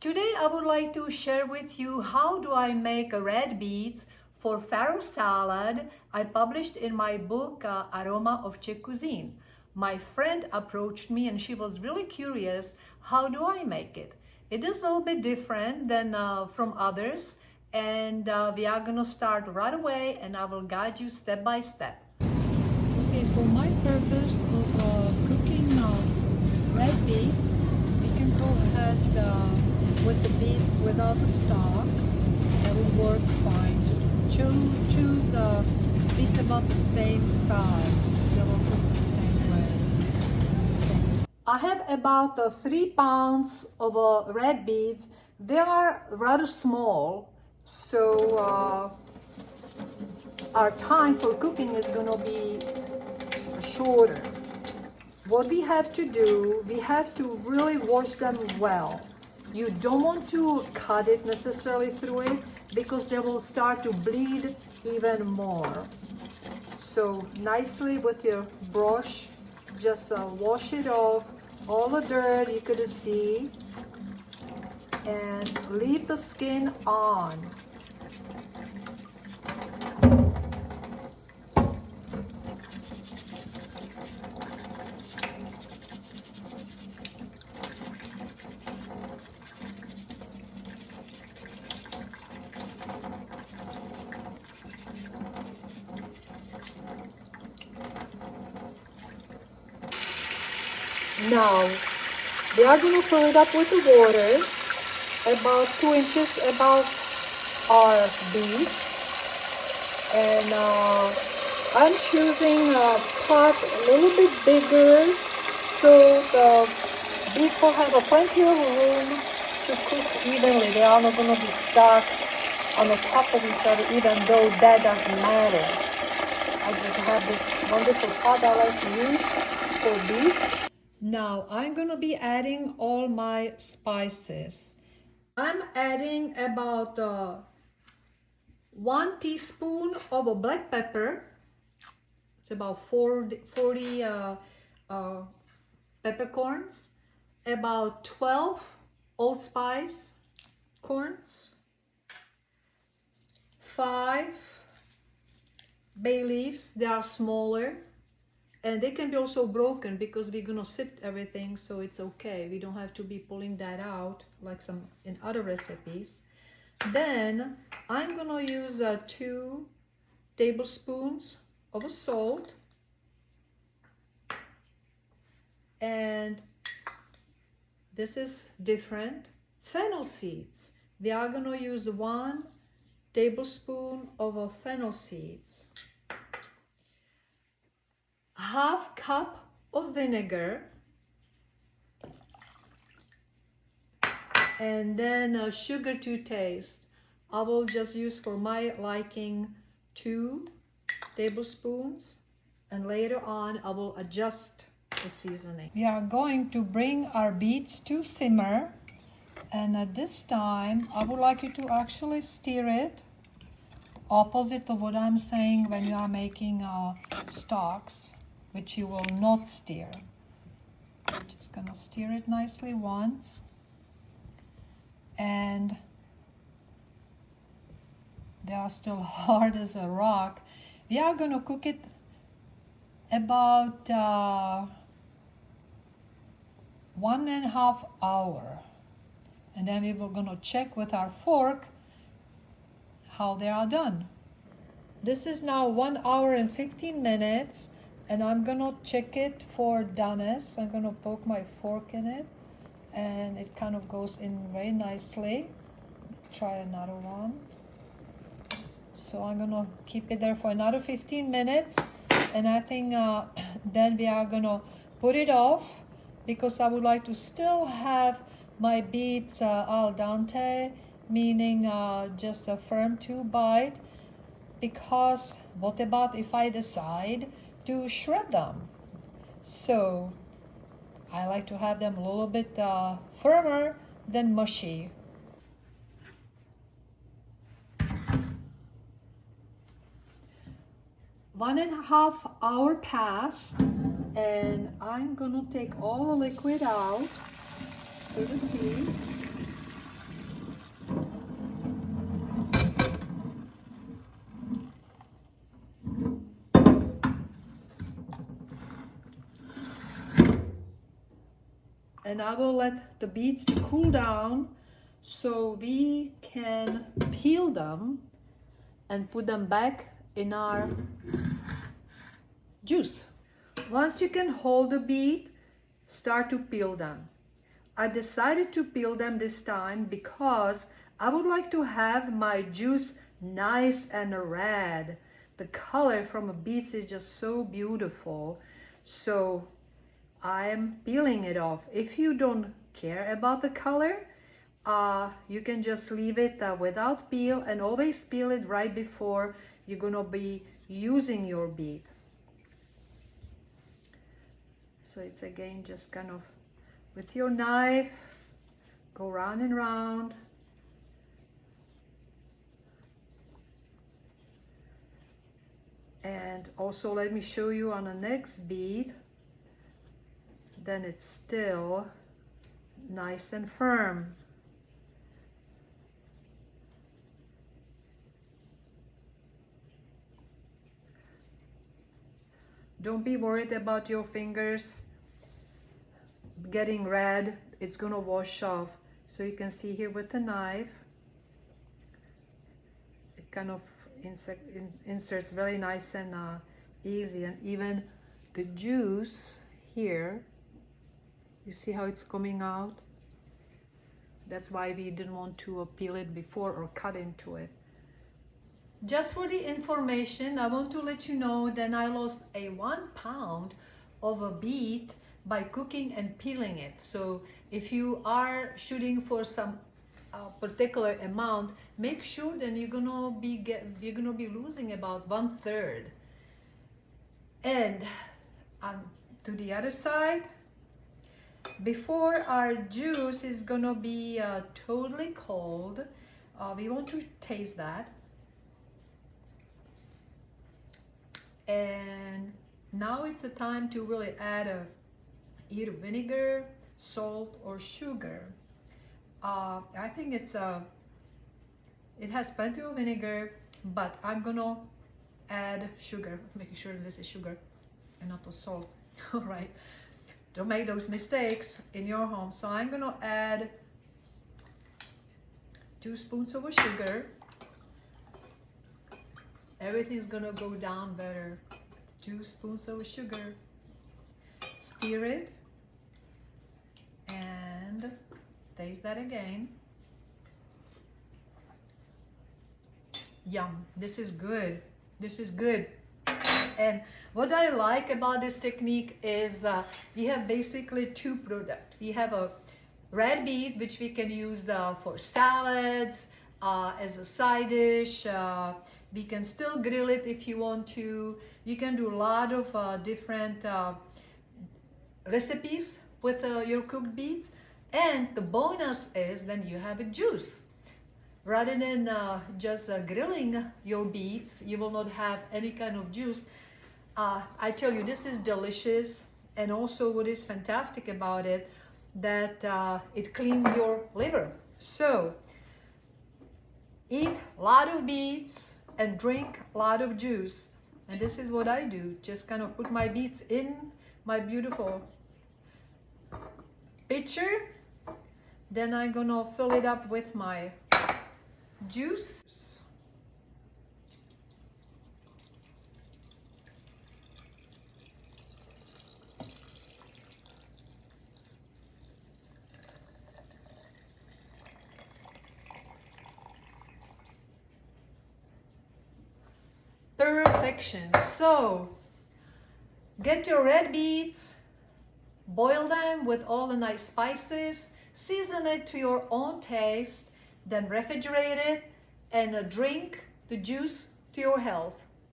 Today I would like to share with you how do I make a red beets for farro salad I published in my book Aroma of Czech Cuisine. My friend approached me and she was really curious, how do I make it? It is a little bit different than from others, and we are going to start right away and I will guide you step by step. Okay, for my purpose of cooking red beets, we can go ahead with the beets without the stalk. That will work fine. Just choose beets about the same size. They will cook the same way. I have about 3 pounds of red beets. They are rather small, so our time for cooking is going to be shorter. What we have to do, we have to really wash them well. You don't want to cut it necessarily through it because they will start to bleed even more. So nicely with your brush, just wash it off, all the dirt you could see, and leave the skin on. Now, we are going to fill it up with the water, about 2 inches above our beets. And I'm choosing a pot a little bit bigger so the beets will have plenty of room to cook evenly. They are not going to be stuck on the top of each other, even though that doesn't matter. I just have this wonderful pot I like to use for beets. Now I'm going to be adding all my spices. I'm adding about 1 teaspoon of a black pepper. It's about 40 peppercorns, about 12 allspice corns, 5 bay leaves. They are smaller. And they can be also broken because we're going to sift everything, so it's okay. We don't have to be pulling that out like some in other recipes. Then I'm going to use 2 tablespoons of salt. And this is different. Fennel seeds. We are going to use 1 tablespoon of fennel seeds. Half cup of vinegar, and then sugar to taste. I will just use for my liking 2 tablespoons, and later on I will adjust the seasoning. We are going to bring our beets to simmer, and at this time I would like you to actually stir it, opposite of what I'm saying when you are making stocks, which you will not stir. I'm just gonna stir it nicely once, and they are still hard as a rock. We are gonna cook it about 1.5 hours, and then we were gonna check with our fork how they are done. This is now 1 hour and 15 minutes. And I'm gonna check it for doneness. I'm gonna poke my fork in it, and it kind of goes in very nicely. Try another one. So I'm gonna keep it there for another 15 minutes, and I think then we are gonna put it off because I would like to still have my beets al dente, meaning just a firm to bite. Because what about if I decide to shred them? So I like to have them a little bit firmer than mushy. One and a half hour passed, and I'm gonna take all the liquid out through the sieve. and I will let the beets to cool down so we can peel them and put them back in our juice. Once you can hold the beet, start to peel them. I decided to peel them this time because I would like to have my juice nice and red. The color from the beets is just so beautiful. So I'm peeling it off. If you don't care about the color, you can just leave it without peel, and always peel it right before you're gonna be using your beet. So it's again just kind of with your knife, go round and round. And also let me show you on the next beet, then it's still nice and firm. Don't be worried about your fingers getting red. It's gonna wash off. So you can see here with the knife, it kind of inserts very nice and easy, and even the juice here, you see how it's coming out? That's why we didn't want to peel it before or cut into it. Just for the information, I want to let you know that I lost 1 pound of a beet by cooking and peeling it. So if you are shooting for some particular amount, make sure that you're gonna be losing about 1/3. And to the other side, before our juice is gonna be totally cold, we want to taste that. And now it's the time to really add either vinegar, salt, or sugar. I think it has plenty of vinegar, but I'm gonna add sugar, making sure this is sugar and not the salt. All right, don't make those mistakes in your home. So I'm gonna add 2 spoons of sugar. Everything's gonna go down better. 2 spoons of sugar. Stir it and taste that again. Yum, this is good. This is good. And what I like about this technique is we have basically 2 products. We have a red beet, which we can use for salads, as a side dish. We can still grill it if you want to. You can do a lot of different recipes with your cooked beets. And the bonus is then you have a juice. Rather than just grilling your beets, you will not have any kind of juice. I tell you, this is delicious. And also what is fantastic about it, that it cleans your liver. So eat a lot of beets and drink a lot of juice. And this is what I do. Just kind of put my beets in my beautiful pitcher. Then I'm gonna fill it up with my juice. Perfection. So get your red beets, boil them with all the nice spices, season it to your own taste, then refrigerate it and drink the juice to your health.